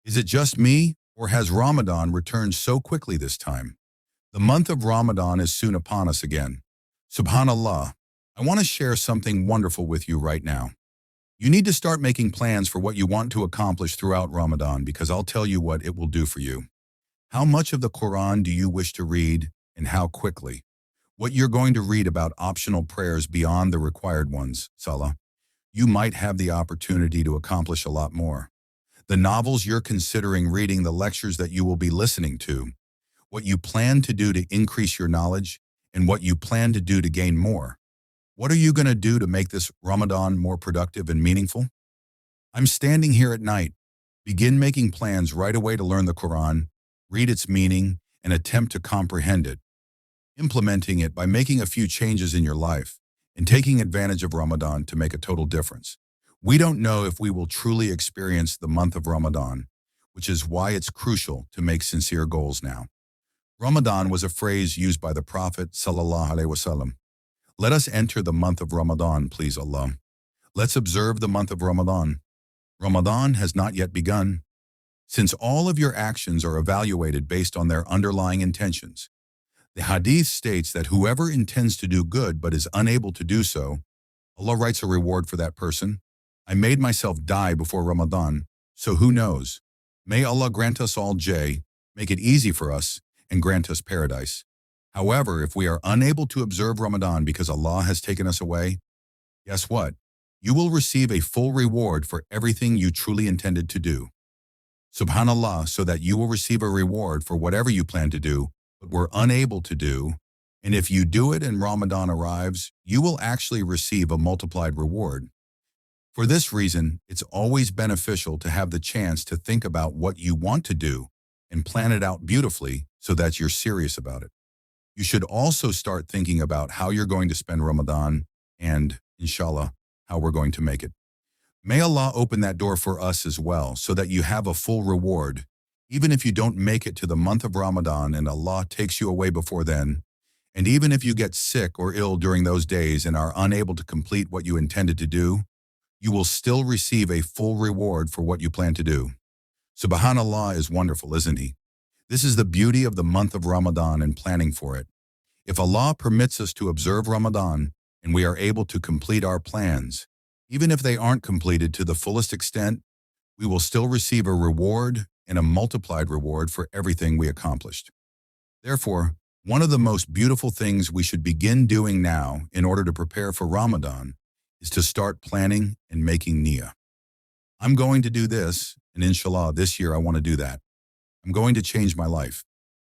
Is it just me, or has Ramadan returned so quickly this time? The month of Ramadan is soon upon us again. Subhanallah, I want to share something wonderful with you right now. You need to start making plans for what you want to accomplish throughout Ramadan because I'll tell you what it will do for you. How much of the Quran do you wish to read and how quickly? What you're going to read about optional prayers beyond the required ones, Salah. You might have the opportunity to accomplish a lot more. The novels you're considering reading, the lectures that you will be listening to, what you plan to do to increase your knowledge, and what you plan to do to gain more. What are you going to do to make this Ramadan more productive and meaningful? I'm standing here at night. Begin making plans right away to learn the Quran, read its meaning, and attempt to comprehend it. Implementing it by making a few changes in your life and taking advantage of Ramadan to make a total difference. We don't know if we will truly experience the month of Ramadan, which is why it's crucial to make sincere goals now. Ramadan was a phrase used by the Prophet ﷺ. Let us enter the month of Ramadan, please Allah. Let's observe the month of Ramadan. Ramadan has not yet begun. Since all of your actions are evaluated based on their underlying intentions, the hadith states that whoever intends to do good but is unable to do so, Allah writes a reward for that person. I made myself die before Ramadan, so who knows? May Allah grant us all J, make it easy for us, and grant us paradise. However, if we are unable to observe Ramadan because Allah has taken us away, guess what? You will receive a full reward for everything you truly intended to do. Subhanallah, so that you will receive a reward for whatever you plan to do, but were unable to do, and if you do it and Ramadan arrives, you will actually receive a multiplied reward. For this reason, it's always beneficial to have the chance to think about what you want to do and plan it out beautifully so that you're serious about it. You should also start thinking about how you're going to spend Ramadan and, inshallah, how we're going to make it. May Allah open that door for us as well so that you have a full reward, even if you don't make it to the month of Ramadan and Allah takes you away before then, and even if you get sick or ill during those days and are unable to complete what you intended to do, you will still receive a full reward for what you plan to do. Subhanallah is wonderful, isn't he? This is the beauty of the month of Ramadan and planning for it. If Allah permits us to observe Ramadan and we are able to complete our plans, even if they aren't completed to the fullest extent, we will still receive a reward and a multiplied reward for everything we accomplished. Therefore, one of the most beautiful things we should begin doing now in order to prepare for Ramadan is to start planning and making Niyyah. I'm going to do this, and inshallah, this year I want to do that. I'm going to change my life.